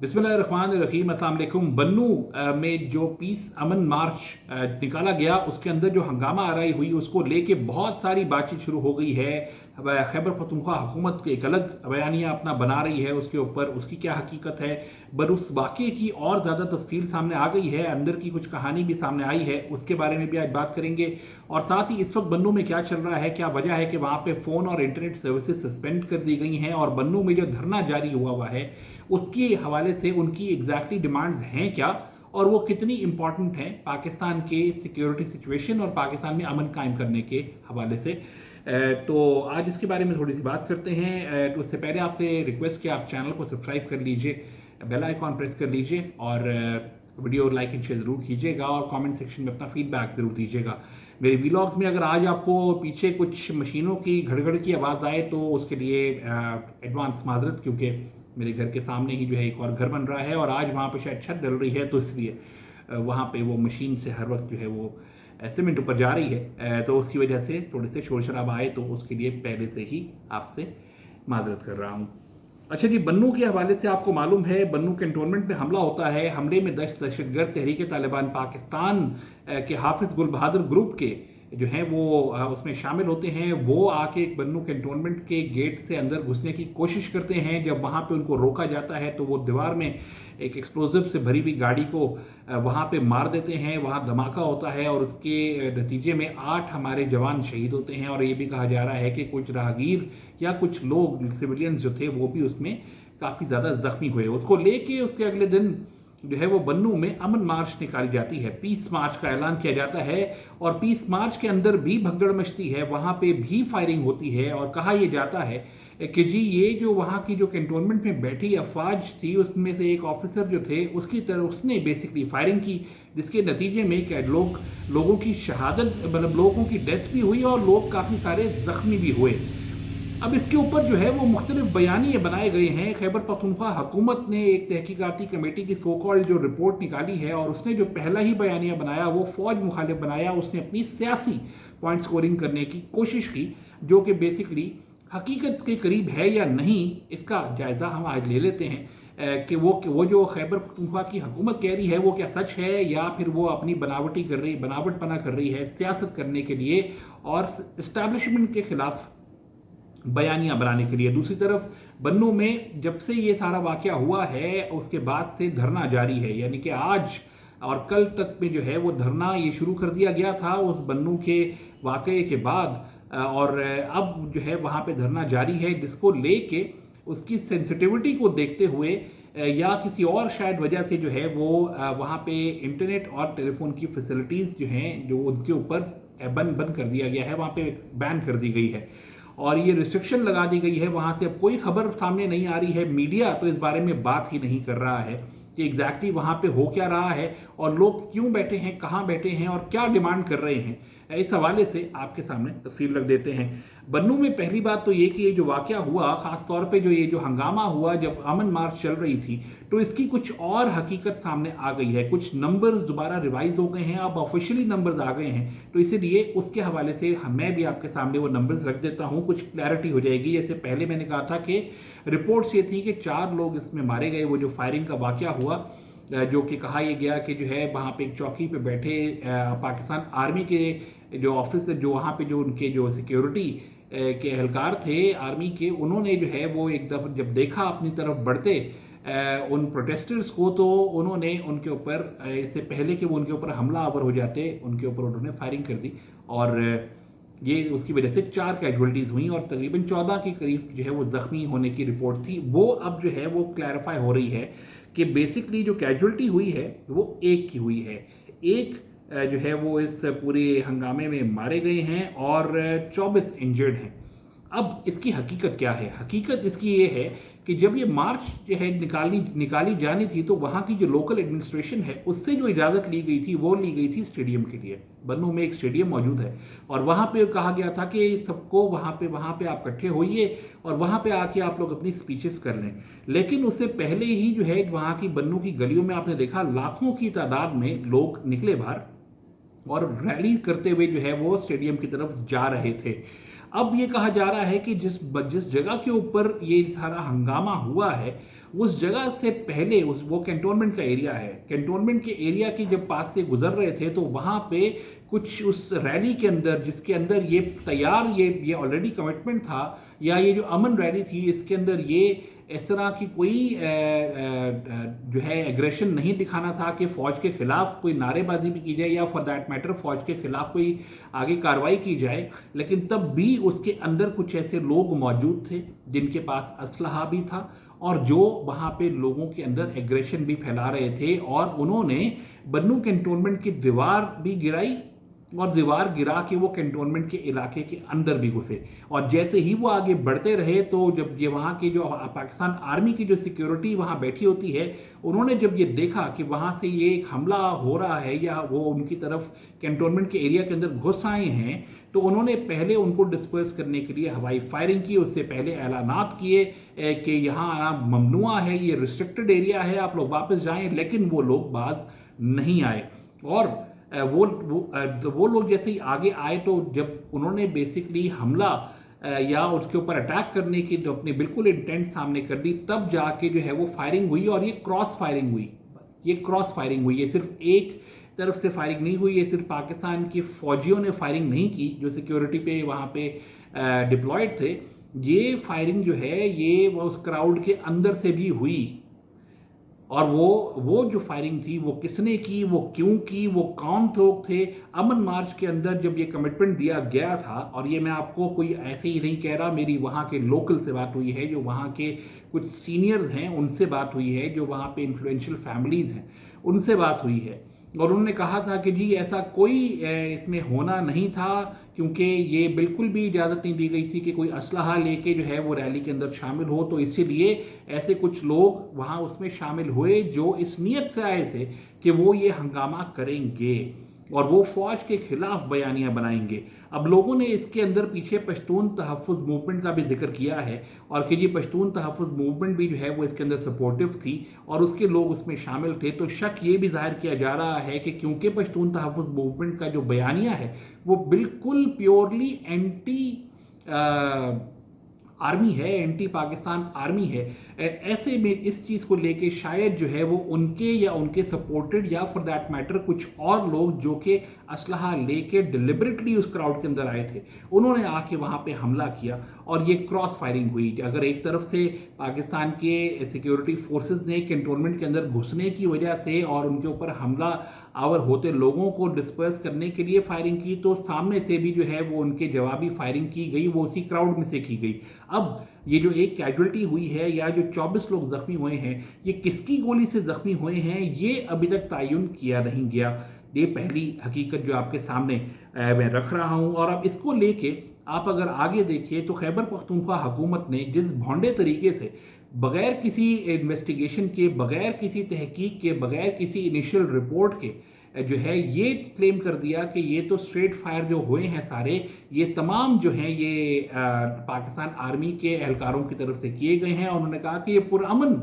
बिस्मिल्लाहिर्रहमानिर्रहीम, अस्सलाम वालेकुम। बन्नू में जो पीस अमन मार्च निकाला गया उसके अंदर जो हंगामा आराई हुई उसको लेके बहुत सारी बातचीत शुरू हो गई है। खैबर पख्तूनख्वा हुकूमत के एक अलग बयानिया अपना बना रही है उसके ऊपर, उसकी क्या हकीकत है, बर उस वाक़े की और ज़्यादा तफसील सामने आ गई है, अंदर की कुछ कहानी भी सामने आई है, उसके बारे में भी आज बात करेंगे। और साथ ही इस वक्त बन्नू में क्या चल रहा है, क्या वजह है कि वहाँ पे फ़ोन और इंटरनेट सर्विसेज सस्पेंड कर दी गई हैं, और बन्नू में जो धरना जारी हुआ है उसके हवाले से उनकी एग्जैक्टली डिमांड्स हैं क्या, और वो कितनी इंपॉर्टेंट हैं पाकिस्तान के सिक्योरिटी सिचुएशन और पाकिस्तान में अमन कायम करने के हवाले से। तो आज इसके बारे में थोड़ी सी बात करते हैं। तो उससे पहले आपसे रिक्वेस्ट कि आप चैनल को सब्सक्राइब कर लीजिए, बेल आइकॉन प्रेस कर लीजिए और वीडियो लाइक एंड शेयर ज़रूर कीजिएगा और कमेंट सेक्शन में अपना फीडबैक ज़रूर दीजिएगा। मेरे वीलॉग्स में अगर आज आपको पीछे कुछ मशीनों की घड़घड़ की आवाज़ आए तो उसके लिए एडवांस माजरत, क्योंकि मेरे घर के सामने ही जो है एक और घर बन रहा है और आज वहाँ पे शायद छत डल रही है, तो इसलिए वहाँ पे वो मशीन से हर वक्त जो है वो सीमेंट ऊपर जा रही है, तो उसकी वजह से थोड़े से शोर शराबा आए, तो उसके लिए पहले से ही आपसे माजरत कर रहा हूँ। अच्छा जी, बन्नू के हवाले से आपको मालूम है बन्नू कैंटोनमेंट में हमला होता है। हमले में दहशतगर्द तहरीक तालिबान पाकिस्तान के हाफिज गुल बहादुर ग्रुप के जो हैं वो उसमें शामिल होते हैं। वो आके बन्नू कैंटोनमेंट के गेट से अंदर घुसने की कोशिश करते हैं। जब वहाँ पे उनको रोका जाता है तो वो दीवार में एक एक्सप्लोजिव से भरी हुई गाड़ी को वहाँ पे मार देते हैं। वहाँ धमाका होता है और उसके नतीजे में 8 हमारे जवान शहीद होते हैं। और ये भी कहा जा रहा है कि कुछ राहगीर या कुछ लोग सिविलियंस जो थे वो भी उसमें काफ़ी ज़्यादा जख्मी हुए। उसको लेके उसके अगले दिन जो है वो बन्नू में अमन मार्च निकाली जाती है, पीस मार्च का ऐलान किया जाता है। और पीस मार्च के अंदर भी भगदड़ मचती है, वहाँ पे भी फायरिंग होती है। और कहा यह जाता है कि जी ये जो वहाँ की जो कैंटोनमेंट में बैठी अफवाज थी उसमें से एक ऑफिसर जो थे उसकी तरफ उसने बेसिकली फायरिंग की, जिसके नतीजे में क्या लोगों की शहादत, मतलब लोगों की डेथ भी हुई और लोग काफ़ी सारे जख्मी भी हुए। अब इसके ऊपर जो है वो मुख्तलिफ बयानिए बनाए गए हैं। खैबर पख्तूनख्वा हुकूमत ने एक तहकीकाती कमेटी की सो कॉल्ड जो रिपोर्ट निकाली है और उसने जो पहला ही बयानिया बनाया वो फौज मुखालिफ बनाया। उसने अपनी सियासी पॉइंट स्कोरिंग करने की कोशिश की, जो कि बेसिकली हकीकत के करीब है या नहीं, इसका जायज़ा हम आज ले लेते हैं कि वो जो खैबर पख्तूनख्वा की हुकूमत कह रही है वो क्या सच है या फिर वो अपनी बनावटपना कर रही है सियासत करने के लिए और इस्टेब्लिशमेंट के खिलाफ बयानियां बनाने के लिए। दूसरी तरफ बन्नू में जब से ये सारा वाकया हुआ है उसके बाद से धरना जारी है, यानी कि आज और कल तक में जो है वो धरना ये शुरू कर दिया गया था उस बन्नू के वाकये के बाद, और अब जो है वहाँ पे धरना जारी है, जिसको लेके उसकी सेंसिटिविटी को देखते हुए या किसी और शायद वजह से जो है वो वहाँ पे इंटरनेट और टेलीफोन की फैसिलिटीज़ जो हैं जो उनके ऊपर बंद कर दिया गया है, वहाँ पे बैन कर दी गई है और ये रिस्ट्रिक्शन लगा दी गई है। वहाँ से अब कोई खबर सामने नहीं आ रही है, मीडिया तो इस बारे में बात ही नहीं कर रहा है कि एग्जैक्टली वहाँ पे हो क्या रहा है और लोग क्यों बैठे हैं, कहाँ बैठे हैं और क्या डिमांड कर रहे हैं। इस हवाले से आपके सामने तफसील रख देते हैं। बन्नू में पहली बात तो ये कि ये जो वाकया हुआ, ख़ास तौर पे जो ये जो हंगामा हुआ जब अमन मार्च चल रही थी, तो इसकी कुछ और हकीकत सामने आ गई है। कुछ नंबर्स दोबारा रिवाइज हो गए हैं, अब ऑफिशियली नंबर्स आ गए हैं, तो इसीलिए उसके हवाले से मैं भी आपके सामने वो नंबर्स रख देता हूँ, कुछ क्लैरिटी हो जाएगी। जैसे पहले मैंने कहा था कि रिपोर्ट्स ये थी कि 4 लोग इसमें मारे गए, वो जो फायरिंग का वाकया हुआ, जो कि कहा यह गया कि जो है वहाँ पे एक चौकी पे बैठे पाकिस्तान आर्मी के जो ऑफिसर, जो वहाँ पे जो उनके जो सिक्योरिटी के एहलकार थे आर्मी के, उन्होंने जो है वो एक दफ़ा जब देखा अपनी तरफ बढ़ते उन प्रोटेस्टर्स को, तो उन्होंने उनके ऊपर इससे पहले कि वो उनके ऊपर हमला आवर हो जाते, उनके ऊपर उन्होंने फायरिंग कर दी और ये उसकी वजह से 4 कैजुअलिटीज़ हुई और तकरीबन 14 के करीब जो है वो ज़ख्मी होने की रिपोर्ट थी। वो अब जो है वो क्लैरिफाई हो रही है कि बेसिकली जो कैजुअलिटी हुई है वो एक की हुई है। एक जो है वो इस पूरे हंगामे में मारे गए हैं और 24 इंजर्ड हैं। अब इसकी हकीकत क्या है? हकीकत इसकी ये है कि जब ये मार्च जो है निकाली जानी थी तो वहाँ की जो लोकल एडमिनिस्ट्रेशन है उससे जो इजाज़त ली गई थी वो ली गई थी स्टेडियम के लिए। बन्नू में एक स्टेडियम मौजूद है और वहाँ पे कहा गया था कि सबको वहाँ पे आप इकट्ठे होइए और वहाँ पे आके आप लोग अपनी स्पीचेस कर लें। लेकिन उससे पहले ही जो है वहाँ की बन्नू की गलियों में आपने देखा लाखों की तादाद में लोग निकले बाहर और रैली करते हुए जो है वो स्टेडियम की तरफ जा रहे थे। अब ये कहा जा रहा है कि जिस जगह के ऊपर ये सारा हंगामा हुआ है उस जगह से पहले वो कैंटोनमेंट का एरिया है, कैंटोनमेंट के एरिया की जब पास से गुजर रहे थे तो वहाँ पे कुछ उस रैली के अंदर, जिसके अंदर ये तैयार ये ऑलरेडी कमिटमेंट था, या ये जो अमन रैली थी इसके अंदर ये इस तरह की कोई जो है एग्रेशन नहीं दिखाना था कि फौज के खिलाफ कोई नारेबाजी भी की जाए या फॉर दैट मैटर फौज के खिलाफ कोई आगे कार्रवाई की जाए, लेकिन तब भी उसके अंदर कुछ ऐसे लोग मौजूद थे जिनके पास असलहा भी था और जो वहाँ पे लोगों के अंदर एग्रेशन भी फैला रहे थे, और उन्होंने बन्नू कैंटोनमेंट की दीवार भी गिराई और दीवार गिरा के वो कैंटोनमेंट के इलाके के अंदर भी घुसे। और जैसे ही वो आगे बढ़ते रहे तो जब ये वहाँ के जो पाकिस्तान आर्मी की जो सिक्योरिटी वहाँ बैठी होती है, उन्होंने जब ये देखा कि वहाँ से ये एक हमला हो रहा है या वो उनकी तरफ कैंटोनमेंट के एरिया के अंदर घुस आए हैं, तो उन्होंने पहले उनको डिस्पर्स करने के लिए हवाई फायरिंग की। उससे पहले ऐलानात किए कि यहाँ आना ममनुआ है, ये रिस्ट्रिक्टेड एरिया है, आप लोग वापस जाएं, लेकिन वो लोग बाज नहीं आए। और वो लोग जैसे ही आगे आए तो जब उन्होंने बेसिकली हमला या उसके ऊपर अटैक करने की जो अपनी बिल्कुल इंटेंट सामने कर दी, तब जाके जो है वो फायरिंग हुई, और ये क्रॉस फायरिंग हुई। ये सिर्फ एक तरफ से फायरिंग नहीं हुई, ये सिर्फ पाकिस्तान के फौजियों ने फायरिंग नहीं की जो सिक्योरिटी पे वहाँ पे डिप्लॉयड थे। ये फायरिंग जो है ये उस क्राउड के अंदर से भी हुई, और वो जो फायरिंग थी वो किसने की, वो क्यों की, वो कौन लोग थे। अमन मार्च के अंदर जब ये कमिटमेंट दिया गया था, और ये मैं आपको कोई ऐसे ही नहीं कह रहा, मेरी वहाँ के लोकल से बात हुई है, जो वहाँ के कुछ सीनियर्स हैं उनसे बात हुई है, जो वहाँ पे इन्फ्लुएंशियल फैमिलीज हैं उनसे बात हुई है, और उन्होंने कहा था कि जी ऐसा कोई इसमें होना नहीं था, क्योंकि ये बिल्कुल भी इजाज़त नहीं दी गई थी कि कोई असलहा लेके जो है वो रैली के अंदर शामिल हो। तो इसीलिए ऐसे कुछ लोग वहाँ उसमें शामिल हुए जो इस नीयत से आए थे कि वो ये हंगामा करेंगे और वो फौज के खिलाफ बयानियां बनाएंगे। अब लोगों ने इसके अंदर पीछे पश्तून तहफ़्फ़ुज़ मूवमेंट का भी जिक्र किया है, और कि ये पश्तून तहफ़्फ़ुज़ मूवमेंट भी जो है वो इसके अंदर सपोर्टिव थी और उसके लोग उसमें शामिल थे। तो शक ये भी जाहिर किया जा रहा है कि क्योंकि पश्तून तहफ़्फ़ुज़ मूवमेंट का जो बयानिया है वो बिल्कुल प्योरली एंटी आर्मी है, एंटी पाकिस्तान आर्मी है, ऐसे में इस चीज़ को लेके शायद जो है वो उनके या उनके सपोर्टेड या फॉर दैट मैटर कुछ और लोग जो कि असलहा लेके डिलिबरेटली उस क्राउड के अंदर आए थे, उन्होंने आके वहाँ पे हमला किया और ये क्रॉस फायरिंग हुई। अगर एक तरफ से पाकिस्तान के सिक्योरिटी फोर्सेस ने कैंटोनमेंट के अंदर घुसने की वजह से और उनके ऊपर हमला आवर होते लोगों को डिस्पर्स करने के लिए फायरिंग की, तो सामने से भी जो है वो उनके जवाबी फायरिंग की गई, वो उसी क्राउड में से की गई। अब ये जो एक कैजुअलिटी हुई है या जो 24 लोग जख्मी हुए हैं, ये किसकी गोली से जख्मी हुए हैं ये अभी तक तायुन किया नहीं गया। ये पहली हकीकत जो आपके सामने मैं रख रहा हूँ। और अब इसको लेके आप अगर आगे देखिए तो खैबर पख्तूनख्वा हुकूमत ने जिस भोंडे तरीके से बगैर किसी इन्वेस्टिगेशन के, बगैर किसी तहकीक के, बगैर किसी इनिशियल रिपोर्ट के जो है ये क्लेम कर दिया कि ये तो स्ट्रेट फायर जो हुए हैं सारे, ये तमाम जो हैं ये पाकिस्तान आर्मी के एहलकारों की तरफ से किए गए हैं। और उन्होंने कहा कि ये पुरअमन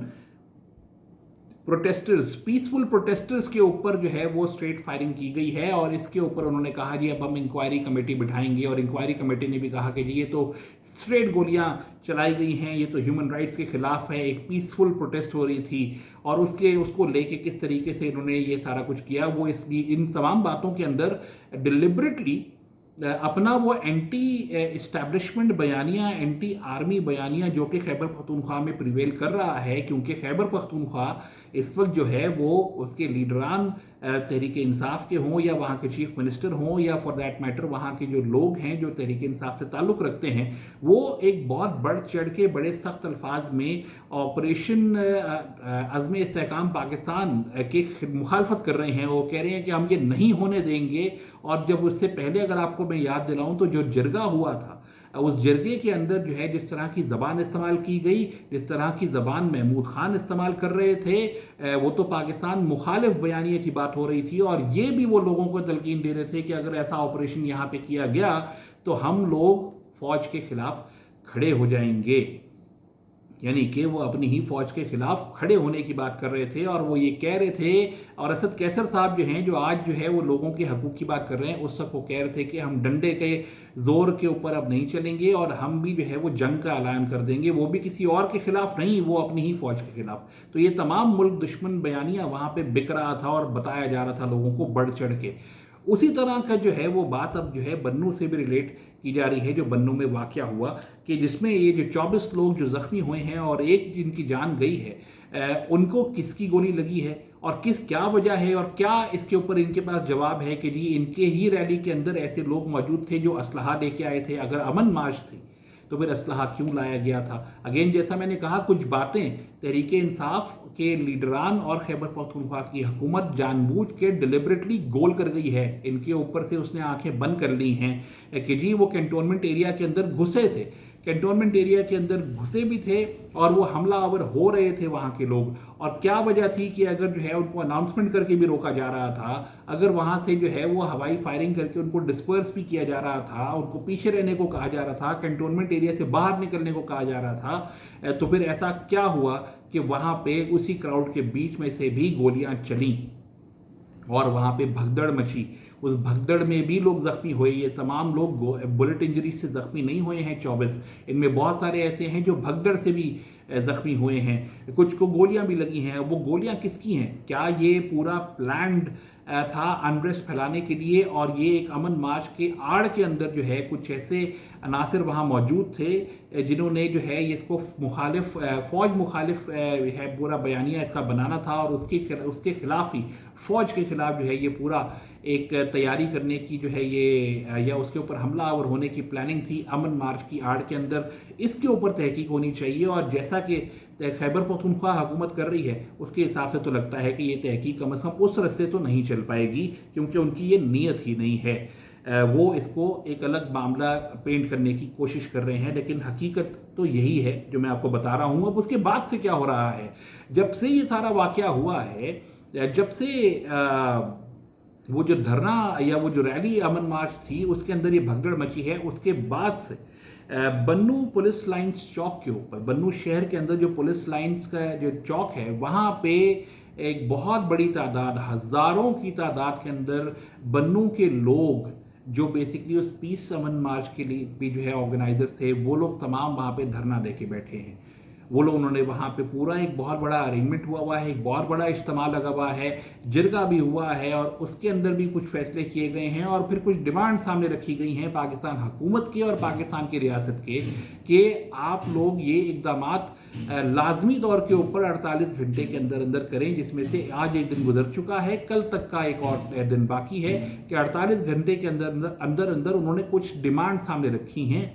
प्रोटेस्टर्स, पीसफुल प्रोटेस्टर्स के ऊपर जो है वो स्ट्रेट फायरिंग की गई है। और इसके ऊपर उन्होंने कहा जी अब हम इंक्वायरी कमेटी बिठाएंगे, और इंक्वायरी कमेटी ने भी कहा कि जी ये तो स्ट्रेट गोलियां चलाई गई हैं, ये तो ह्यूमन राइट्स के खिलाफ है, एक पीसफुल प्रोटेस्ट हो रही थी, और उसको लेके किस तरीके से इन्होंने ये सारा कुछ किया, वो इन तमाम बातों के अंदर डिलिबरेटली अपना वो एंटी इस्टेब्लिशमेंट बयानिया, एंटी आर्मी बयानिया जो कि खैबर पख्तूनख्वा में प्रिवेल कर रहा है, क्योंकि खैबर पख्तूनख्वा इस वक्त जो है वो उसके लीडरान तहरीक इंसाफ के हों या वहाँ के चीफ मिनिस्टर हों या फॉर दैट मैटर वहाँ के जो लोग हैं जो तहरीक इंसाफ से ताल्लुक़ रखते हैं, वो एक बहुत बढ़ चढ़ के बड़े सख्त अल्फाज में ऑपरेशन अज़्म इस्तेहकाम पाकिस्तान के मुखालफत कर रहे हैं। वो कह रहे हैं कि हम ये नहीं होने देंगे। और जब उससे पहले अगर आपको मैं याद दिलाऊं तो जो जरगा हुआ था, उस जरगे के अंदर जो है जिस तरह की ज़बान इस्तेमाल की गई, जिस तरह की ज़बान महमूद खान इस्तेमाल कर रहे थे, वो तो पाकिस्तान मुखालिफ बयानिए की बात हो रही थी। और ये भी वो लोगों को तलकीन दे रहे थे कि अगर ऐसा ऑपरेशन यहाँ पे किया गया तो हम लोग फौज के खिलाफ खड़े हो जाएंगे। यानी कि वो अपनी ही फौज के खिलाफ खड़े होने की बात कर रहे थे और वो ये कह रहे थे, और असद कैसर साहब जो हैं, जो आज जो है वो लोगों के हकूक़ की बात कर रहे हैं, उस वक्त वो कह रहे थे कि हम डंडे के जोर के ऊपर अब नहीं चलेंगे और हम भी जो है वो जंग का ऐलान कर देंगे, वो भी किसी और के खिलाफ नहीं, वो अपनी ही फौज के खिलाफ। तो ये तमाम मुल्क दुश्मन बयानियां वहां पे बिक रहा था और बताया जा रहा था लोगों को बढ़ चढ़ के। उसी तरह का जो है वो बात अब जो है बन्नू से भी रिलेट की जा रही है, जो बन्नू में वाकया हुआ कि जिसमें ये जो 24 लोग जो जख्मी हुए हैं और एक जिनकी जान गई है, उनको किसकी गोली लगी है और क्या वजह है, और क्या इसके ऊपर इनके पास जवाब है कि जी इनके ही रैली के अंदर ऐसे लोग मौजूद थे जो असलहा लेके आए थे। अगर अमन मार्च थी तो फिर असलहा क्यों लाया गया था? अगेन जैसा मैंने कहा, कुछ बातें तहरीके इंसाफ के लीडरान और खैबर पख्तूनख्वा की हुकूमत जानबूझ के डिलिबरेटली गोल कर गई है, इनके ऊपर से उसने आंखें बंद कर ली हैं कि जी वो कैंटोनमेंट एरिया के अंदर घुसे थे, कैंटोनमेंट एरिया के अंदर घुसे भी थे और वो हमलावर हो रहे थे वहाँ के लोग। और क्या वजह थी कि अगर जो है उनको अनाउंसमेंट करके भी रोका जा रहा था, अगर वहाँ से जो है वो हवाई फायरिंग करके उनको डिस्पर्स भी किया जा रहा था, उनको पीछे रहने को कहा जा रहा था, कैंटोनमेंट एरिया से बाहर निकलने को कहा जा रहा था, तो फिर ऐसा क्या हुआ कि वहाँ पे उसी क्राउड के बीच में से भी गोलियाँ चली और वहाँ पे भगदड़ मची। उस भगदड़ में भी लोग जख्मी हुए। ये तमाम लोग बुलेट इंजरी से जख्मी नहीं हुए हैं 24, इनमें बहुत सारे ऐसे हैं जो भगदड़ से भी जख्मी हुए हैं, कुछ को गोलियां भी लगी हैं। वो गोलियां किसकी हैं? क्या ये पूरा प्लान्ड था अनरेस्ट फैलाने के लिए, और ये एक अमन मार्च के आड़ के अंदर जो है कुछ ऐसे अनासिर वहाँ मौजूद थे जिन्होंने जो है इसको मुखालिफ फौज मुखालिफ है पूरा बयानिया इसका बनाना था, और उसके खिलाफ ही फौज के खिलाफ जो है ये पूरा एक तैयारी करने की जो है ये या उसके ऊपर हमलावर होने की प्लानिंग थी अमन मार्च की आड़ के अंदर। इसके ऊपर तहकीक होनी चाहिए, और जैसा कि खैबर पख्तूनख्वा हुकूमत कर रही है उसके हिसाब से तो लगता है कि ये तहकीक कम अज़ कम उस रस्ते तो नहीं चल पाएगी, क्योंकि उनकी ये नीयत ही नहीं है। वो इसको एक अलग मामला पेंट करने की कोशिश कर रहे हैं, लेकिन हकीकत तो यही है जो मैं आपको बता रहा हूँ। अब उसके बाद से क्या हो रहा है, जब से ये सारा वाकया हुआ है, जब से वो जो धरना या वो जो रैली अमन मार्च थी उसके अंदर ये भगदड़ मची है, उसके बाद से बन्नू पुलिस लाइंस चौक के ऊपर, बन्नू शहर के अंदर जो पुलिस लाइंस का जो चौक है वहाँ पे एक बहुत बड़ी तादाद, हज़ारों की तादाद के अंदर बन्नू के लोग जो बेसिकली उस पीस अमन मार्च के लिए भी जो है ऑर्गेनाइजर थे, वो लोग तमाम वहाँ पे धरना देके बैठे हैं। वो लोग उन्होंने वहाँ पे पूरा एक बहुत बड़ा अरेंजमेंट हुआ है, एक बहुत बड़ा इज्तिमा लगा हुआ है, जिरगा भी हुआ है, और उसके अंदर भी कुछ फैसले किए गए हैं और फिर कुछ डिमांड सामने रखी गई हैं पाकिस्तान हुकूमत के और पाकिस्तान की रियासत के कि आप लोग ये इकदामात लाजमी तौर के ऊपर 48 घंटे के अंदर अंदर करें, जिसमें से आज एक दिन गुजर चुका है, कल तक का एक और दिन बाकी है कि 48 घंटे के अंदर अंदर उन्होंने कुछ डिमांड सामने रखी हैं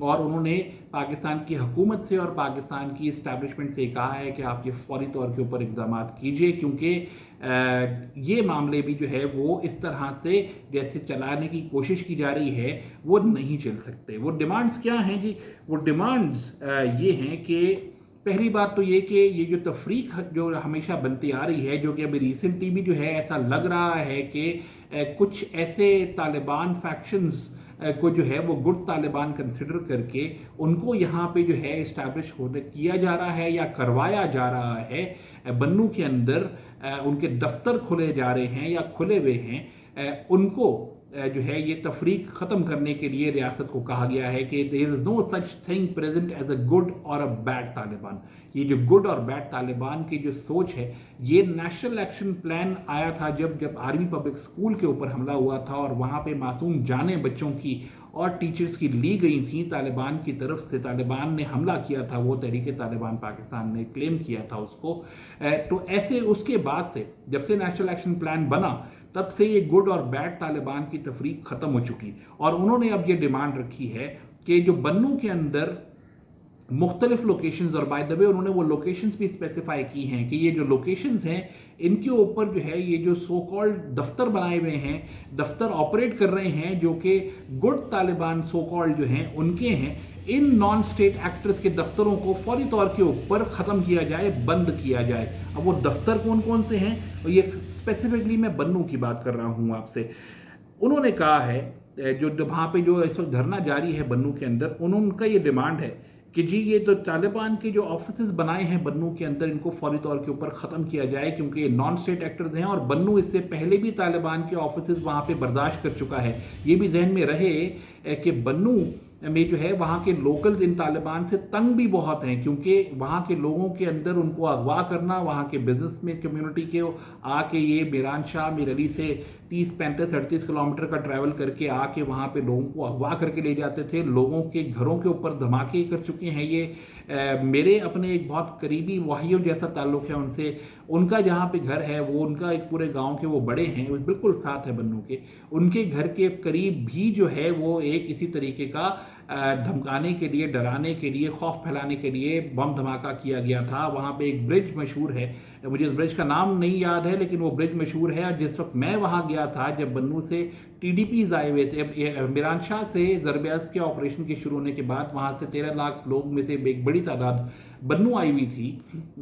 और उन्होंने पाकिस्तान की हुकूमत से और पाकिस्तान की इस्टेब्लिशमेंट से कहा है कि आप ये फौरी तौर के ऊपर इक़दाम कीजिए, क्योंकि ये मामले भी जो है वो इस तरह से जैसे चलाने की कोशिश की जा रही है वो नहीं चल सकते। वो डिमांड्स क्या हैं जी? वो डिमांड्स ये हैं कि पहली बात तो ये कि ये जो तफरीक जो हमेशा बनती आ रही है, जो कि अभी रिसेंटली भी जो है ऐसा लग रहा है कि कुछ ऐसे तालिबान फैक्शंस को जो है वो गुड तालिबान कंसिडर करके उनको यहाँ पे जो है इस्टेब्लिश होने किया जा रहा है या करवाया जा रहा है। बन्नू के अंदर उनके दफ्तर खुले जा रहे हैं या खुले हुए हैं, उनको जो है ये तफरीक ख़त्म करने के लिए रियासत को कहा गया है कि there is no such thing present as a good और अ बैड तालिबान। ये जो गुड और बैड तालिबान की जो सोच है, ये नेशनल एक्शन प्लान आया था जब आर्मी पब्लिक स्कूल के ऊपर हमला हुआ था और वहाँ पे मासूम जानें बच्चों की और टीचर्स की ली गई थी तालिबान की तरफ से। तालिबान ने हमला किया था, वो तहरीके तालिबान पाकिस्तान ने क्लेम किया था उसको। तो ऐसे उसके बाद से जब से नेशनल एक्शन प्लान बना तब से ये गुड और बैड तालिबान की तफरीक ख़त्म हो चुकी, और उन्होंने अब ये डिमांड रखी है कि जो बन्नू के अंदर मुख्तलिफ लोकेशंस, और बाय द वे उन्होंने वो लोकेशंस भी स्पेसिफाई की हैं कि ये जो लोकेशंस हैं इनके ऊपर जो है ये जो सो कॉल्ड दफ्तर बनाए हुए हैं, दफ्तर ऑपरेट कर रहे हैं जो कि गुड तालिबान सो कॉल्ड जो हैं उनके हैं, इन नॉन स्टेट एक्टर्स के दफ्तरों को फौरी तौर के ऊपर ख़त्म किया जाए, बंद किया जाए। अब वो दफ्तर कौन कौन से हैं, और ये स्पेसिफिकली मैं बन्नू की बात कर रहा हूँ आपसे। उन्होंने कहा है जो वहाँ पे जो इस वक्त धरना जारी है बन्नू के अंदर, उनका ये डिमांड है कि जी ये तो तालिबान के जो ऑफिसेज बनाए हैं बन्नू के अंदर, इनको फौरी तौर के ऊपर ख़त्म किया जाए, क्योंकि ये नॉन स्टेट एक्टर्स हैं और बन्नू इससे पहले भी तालिबान के ऑफिसेज वहाँ पे बर्दाश्त कर चुका है। ये भी जहन में रहे कि बन्नू में जो है वहाँ के लोकल्स इन तालिबान से तंग भी बहुत हैं, क्योंकि वहाँ के लोगों के अंदर उनको अगवा करना, वहाँ के बिजनेस में कम्युनिटी के आके ये मीरान शाह मीर अली से 30-35-38 किलोमीटर का ट्रैवल करके आके वहाँ पे लोगों को अगवा करके ले जाते थे, लोगों के घरों के ऊपर धमाके कर चुके हैं ये। मेरे अपने एक बहुत करीबी वाहियों जैसा ताल्लुक़ है उनसे, उनका जहाँ पे घर है वो उनका एक पूरे गांव के वो बड़े हैं, वो बिल्कुल साथ है बन्नू के, उनके घर के करीब भी जो है वो एक इसी तरीके का धमकाने के लिए, डराने के लिए, खौफ फैलाने के लिए बम धमाका किया गया था। वहाँ पे एक ब्रिज मशहूर है, मुझे उस ब्रिज का नाम नहीं याद है, लेकिन वो ब्रिज मशहूर है। जिस वक्त मैं वहाँ गया था, जब बन्नू से टीडीपीज आए हुए थे, मीरान शाह से ज़रब के ऑपरेशन के शुरू होने के बाद वहाँ से 13 लाख लोग में से एक बड़ी तादाद बन्नू आई हुई थी।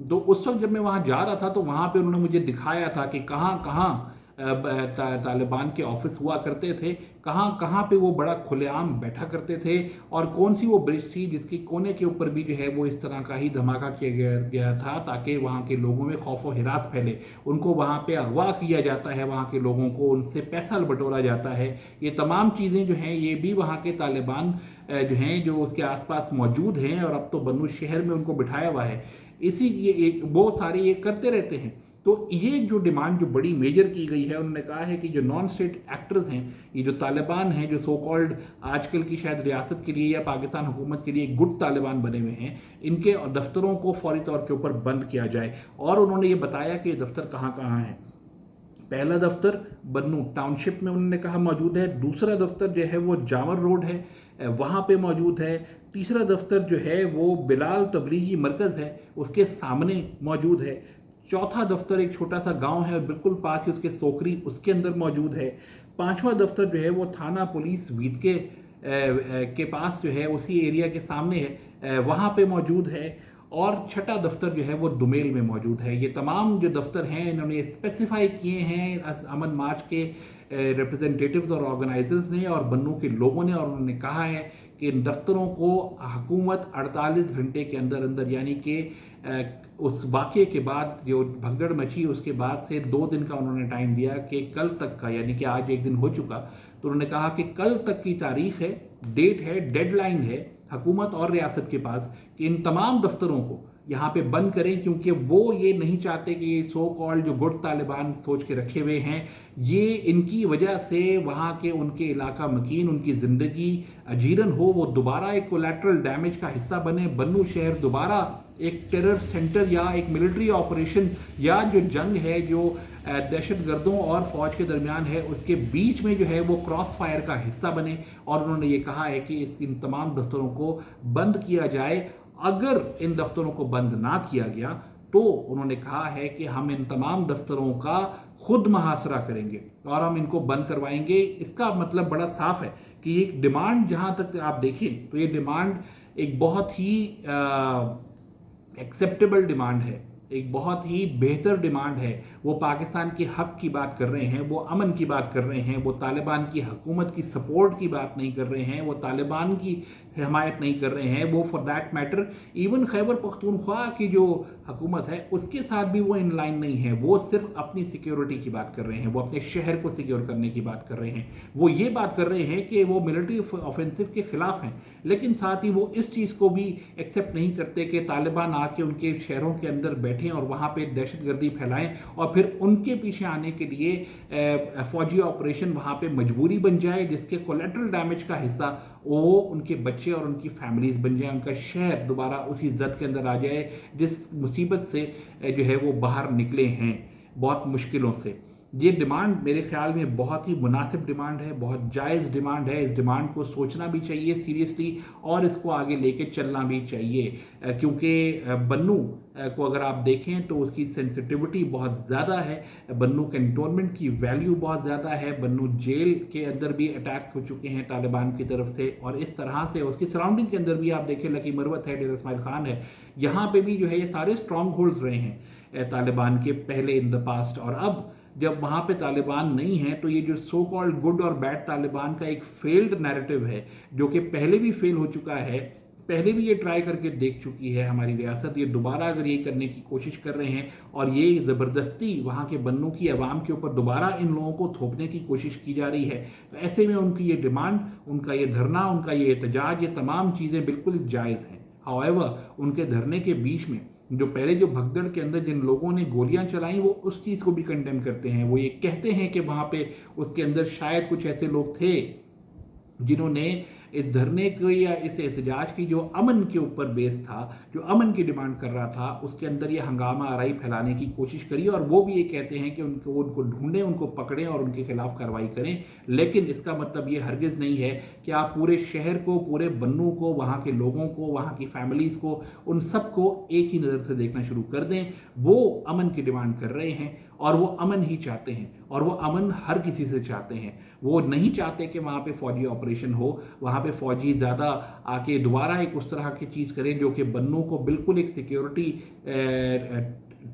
तो उस वक्त जब मैं वहाँ जा रहा था तो वहाँ पे उन्होंने मुझे दिखाया था कि कहाँ कहाँ तालिबान के ऑफिस हुआ करते थे, कहाँ कहाँ पे वो बड़ा खुलेआम बैठा करते थे, और कौन सी वो ब्रिज थी जिसके कोने के ऊपर भी जो है वो इस तरह का ही धमाका किया गया था, ताकि वहाँ के लोगों में खौफ व हिरास फैले। उनको वहाँ पे अगवा किया जाता है, वहाँ के लोगों को उनसे पैसा बटोरा जाता है। ये तमाम चीज़ें जो हैं ये भी वहाँ के तालिबान जो हैं जो उसके आसपास मौजूद हैं, और अब तो बन्नू शहर में उनको बिठाया हुआ है, इसी ये एक वो सारे ये करते रहते हैं। तो ये जो डिमांड जो बड़ी मेजर की गई है, उन्होंने कहा है कि जो नॉन स्टेट एक्टर्स हैं, ये जो तालिबान हैं, जो सो कॉल्ड आजकल की शायद रियासत के लिए या पाकिस्तान हुकूमत के लिए गुड तालिबान बने हुए हैं, इनके दफ्तरों को फौरी तौर के ऊपर बंद किया जाए। और उन्होंने ये बताया कि ये दफ्तर कहाँ कहाँ हैं। पहला दफ्तर बन्नू टाउनशिप में उन्होंने कहा मौजूद है, दूसरा दफ्तर जो है वो जावर रोड है, वहाँ पे मौजूद है, तीसरा दफ्तर जो है वो बिलाल तबलीगी मरकज़ है उसके सामने मौजूद है, चौथा दफ्तर एक छोटा सा गांव है बिल्कुल पास ही उसके सोकरी, उसके अंदर मौजूद है, पांचवा दफ्तर जो है वो थाना पुलिस वीद के पास जो है उसी एरिया के सामने है, वहाँ पे मौजूद है, और छठा दफ्तर जो है वो दुमेल में मौजूद है। ये तमाम जो दफ्तर हैं इन्होंने स्पेसिफाई किए हैं अमन मार्च के रिप्रेजेंटेटिव्स और ऑर्गेनाइजर्स ने और बन्नू के लोगों ने, और उन्होंने कहा है कि इन दफ्तरों को हुकूमत 48 घंटे के अंदर अंदर, यानी कि उस वाक़े के बाद जो भगदड़ मची उसके बाद से 2 दिन का उन्होंने टाइम दिया कि कल तक का, यानी कि आज एक दिन हो चुका, तो उन्होंने कहा कि कल तक की तारीख है, डेट है, डेडलाइन है हुकूमत और रियासत के पास कि इन तमाम दफ्तरों को यहाँ पे बंद करें, क्योंकि वो ये नहीं चाहते कि ये सो कॉल्ड जो गुड तालिबान सोच के रखे हुए हैं, ये इनकी वजह से वहाँ के उनके इलाका मकीन, उनकी ज़िंदगी अजीरन हो, वो दोबारा एक कोलैटरल डैमेज का हिस्सा बने, बन्नू शहर दोबारा एक टेरर सेंटर या एक मिलिट्री ऑपरेशन या जो जंग है जो दहशत गर्दों और फौज के दरमियान है उसके बीच में जो है वो क्रॉस फायर का हिस्सा बने। और उन्होंने ये कहा है कि इन तमाम दफ्तरों को बंद किया जाए। अगर इन दफ्तरों को बंद ना किया गया तो उन्होंने कहा है कि हम इन तमाम दफ्तरों का खुद मुहासरा करेंगे और हम इनको बंद करवाएंगे। इसका मतलब बड़ा साफ है कि एक डिमांड, जहां तक आप देखें तो ये डिमांड एक बहुत ही एक्सेप्टेबल डिमांड है, एक बहुत ही बेहतर डिमांड है। वो पाकिस्तान के हक की बात कर रहे हैं, वो अमन की बात कर रहे हैं, वो तालिबान की हुकूमत की सपोर्ट की बात नहीं कर रहे हैं, वो तालिबान की हिमायत नहीं कर रहे हैं, वो for that matter even Khyber Pakhtunkhwa की जो हुकूमत है उसके साथ भी वो इन लाइन नहीं है। वो सिर्फ अपनी सिक्योरिटी की बात कर रहे हैं, वो अपने शहर को सिक्योर करने की बात कर रहे हैं, वो ये बात कर रहे हैं कि वो मिलिट्री ऑफेंसिव के खिलाफ हैं, लेकिन साथ ही वो इस चीज़ को भी एक्सेप्ट नहीं करते कि तालिबान आके उनके शहरों के अंदर बैठें और वहाँ पे दहशतगर्दी फैलाएं और फिर उनके पीछे आने के लिए फौजी ऑपरेशन वहाँ पे मजबूरी बन जाए, जिसके कोलेटरल डैमेज का हिस्सा वो उनके बच्चे और उनकी फैमिलीज बन जाए, उनका शहर दोबारा उसी जद के अंदर आ जाए जिस मुसीबत से जो है वो बाहर निकले हैं बहुत मुश्किलों से। ये डिमांड मेरे ख्याल में बहुत ही मुनासिब डिमांड है, बहुत जायज़ डिमांड है। इस डिमांड को सोचना भी चाहिए सीरियसली और इसको आगे लेके चलना भी चाहिए, क्योंकि बन्नू को अगर आप देखें तो उसकी सेंसिटिविटी बहुत ज़्यादा है, बन्नू कैंटोनमेंट की वैल्यू बहुत ज़्यादा है, बन्नू जेल के अंदर भी अटैक्स हो चुके हैं तालिबान की तरफ से, और इस तरह से उसकी सराउंडिंग के अंदर भी आप देखें लकी मरवत है, डेरा इस्माइल खान है, यहाँ पे भी जो है ये सारे स्ट्रॉन्ग होल्ड्स रहे हैं तालिबान के पहले इन द पास्ट। और अब जब वहाँ पे तालिबान नहीं है तो ये जो सो कॉल्ड गुड और बैड तालिबान का एक फेल्ड नैरेटिव है जो कि पहले भी फेल हो चुका है, पहले भी ये ट्राई करके देख चुकी है हमारी रियासत। ये दोबारा अगर ये करने की कोशिश कर रहे हैं और ये ज़बरदस्ती वहाँ के बन्नू की आवाम के ऊपर दोबारा इन लोगों को थोपने की कोशिश की जा रही है, तो ऐसे में उनकी ये डिमांड, उनका ये धरना, उनका ये एहतजाज, ये तमाम चीज़ें बिल्कुल जायज़ हैं। हाउएवर उनके धरने के बीच में जो पहले जो भगदड़ के अंदर जिन लोगों ने गोलियां चलाई वो उस चीज़ को भी कंडेम करते हैं। वो ये कहते हैं कि वहाँ पे उसके अंदर शायद कुछ ऐसे लोग थे जिन्होंने इस धरने को या इस एहतजाज की जो अमन के ऊपर बेस था, जो अमन की डिमांड कर रहा था, उसके अंदर ये हंगामा आराई फैलाने की कोशिश करी। और वो भी ये कहते हैं कि उनको ढूंढें, उनको पकड़ें और उनके खिलाफ कार्रवाई करें। लेकिन इसका मतलब ये हरगिज़ नहीं है कि आप पूरे शहर को, पूरे बन्नू को, वहाँ के लोगों को, वहाँ की फैमिलीज़ को, उन सबको एक ही नज़र से देखना शुरू कर दें। वो अमन की डिमांड कर रहे हैं और वो अमन ही चाहते हैं, और वो अमन हर किसी से चाहते हैं। वो नहीं चाहते कि वहाँ पे फौजी ऑपरेशन हो, वहाँ पे फौजी ज़्यादा आके दोबारा एक उस तरह की चीज़ करें जो कि बन्नू को बिल्कुल एक सिक्योरिटी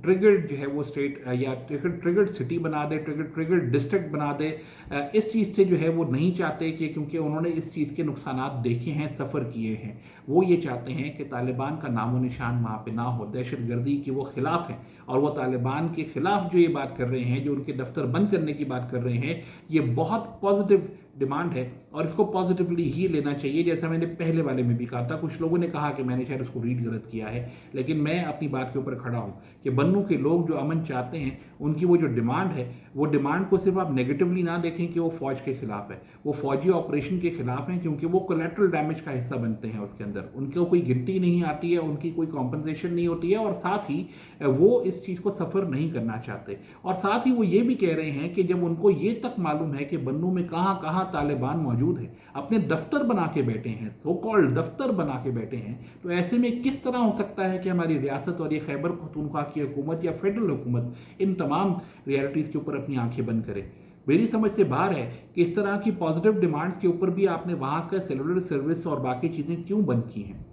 ट्रिगर्ड जो है वो स्टेट या ट्रिगर्ड सिटी बना दे, ट्रिगर्ड डिस्ट्रिक्ट बना दे। इस चीज़ से जो है वो नहीं चाहते कि, क्योंकि उन्होंने इस चीज़ के नुकसानात देखे हैं, सफ़र किए हैं। वो ये चाहते हैं कि तालिबान का नामो निशान वहाँ पे ना हो, दहशत गर्दी के वो खिलाफ हैं। और वो तालिबान के खिलाफ जो ये बात कर रहे हैं, जो उनके दफ्तर बंद करने की बात कर रहे हैं, ये बहुत पॉजिटिव डिमांड है और इसको पॉजिटिवली ही लेना चाहिए। जैसा मैंने पहले वाले में भी कहा था, कुछ लोगों ने कहा कि मैंने शायद उसको रीड गलत किया है, लेकिन मैं अपनी बात के ऊपर खड़ा हूँ कि बन्नू के लोग जो अमन चाहते हैं, उनकी वो जो डिमांड है, वो डिमांड को सिर्फ आप नेगेटिवली ना देखें कि वो फौज के खिलाफ है। वो फौजी ऑपरेशन के खिलाफ हैं क्योंकि वो कोलैटरल डैमेज का हिस्सा बनते हैं। उसके अंदर उनको कोई गिनती नहीं आती है, उनकी कोई कॉम्पनसेशन नहीं होती है, और साथ ही वो इस चीज़ को सफ़र नहीं करना चाहते। और साथ ही वो ये भी कह रहे हैं कि जब उनको ये तक मालूम है कि बन्नू में कहाँ कहाँ तालिबान मौजूद है, अपने दफ्तर बना के बैठे हैं, सो कॉल्ड दफ्तर बना के बैठे हैं, तो ऐसे में किस तरह हो सकता है कि हमारी रियासत और ये खैबर पख्तूनख्वा की हुकूमत या फेडरल हुकूमत इन तमाम रियलिटीज़ के ऊपर अपनी आंखें बंद करे। मेरी समझ से बाहर है कि इस तरह की पॉजिटिव डिमांड्स के ऊपर भी आपने वहाँ का सेलुलर सर्विस और बाकी चीज़ें क्यों बंद की हैं?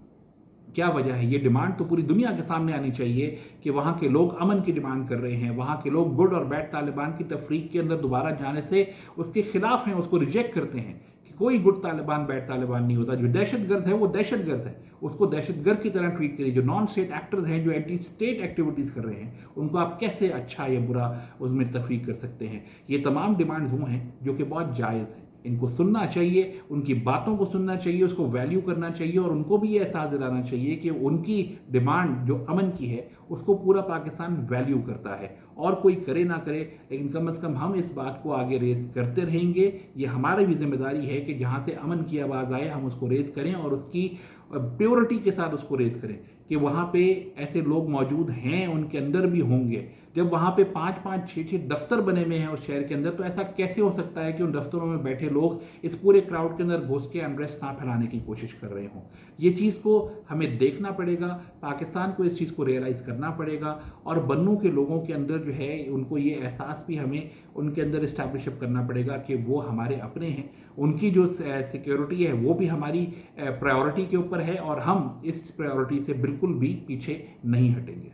क्या वजह है? ये डिमांड तो पूरी दुनिया के सामने आनी चाहिए कि वहाँ के लोग अमन की डिमांड कर रहे हैं, वहाँ के लोग गुड और बैड तालिबान की तफरीक के अंदर दोबारा जाने से उसके खिलाफ हैं, उसको रिजेक्ट करते हैं कि कोई गुड तालिबान बैड तालिबान नहीं होता। जो दहशतगर्द है वो दहशतगर्द है, उसको दहशतगर्द की तरह ट्रीट करिए। जो नॉन स्टेट एक्टर्स हैं, जो एंटी स्टेट एक्टिविटीज़ कर रहे हैं, उनको आप कैसे अच्छा या बुरा उसमें तफरीक कर सकते हैं? ये तमाम डिमांड्स वो हैं जो कि बहुत जायज़ हैं। इनको सुनना चाहिए, उनकी बातों को सुनना चाहिए, उसको वैल्यू करना चाहिए, और उनको भी ये एहसास दिलाना चाहिए कि उनकी डिमांड जो अमन की है उसको पूरा पाकिस्तान वैल्यू करता है। और कोई करे ना करे, लेकिन कम से कम हम इस बात को आगे रेस करते रहेंगे। ये हमारी भी जिम्मेदारी है कि जहाँ से अमन की आवाज़ आए हम उसको रेस करें और उसकी प्योरिटी के साथ उसको रेस करें कि वहाँ पे ऐसे लोग मौजूद हैं, उनके अंदर भी होंगे। जब वहाँ पे 5-5, 6-6 दफ्तर बने हुए हैं उस शहर के अंदर, तो ऐसा कैसे हो सकता है कि उन दफ्तरों में बैठे लोग इस पूरे क्राउड के अंदर घुस के अनरेस्ट ना फैलाने की कोशिश कर रहे हों? ये चीज़ को हमें देखना पड़ेगा, पाकिस्तान को इस चीज़ को रियलाइज़ करना पड़ेगा, और बन्नू के लोगों के अंदर जो है उनको ये एहसास भी हमें उनके अंदर इस्टेब्लिश करना पड़ेगा कि वो हमारे अपने हैं। उनकी जो सिक्योरिटी है वो भी हमारी प्रायोरिटी के ऊपर है, और हम इस प्रायोरिटी से बिल्कुल भी पीछे नहीं हटेंगे।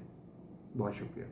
बहुत शुक्रिया।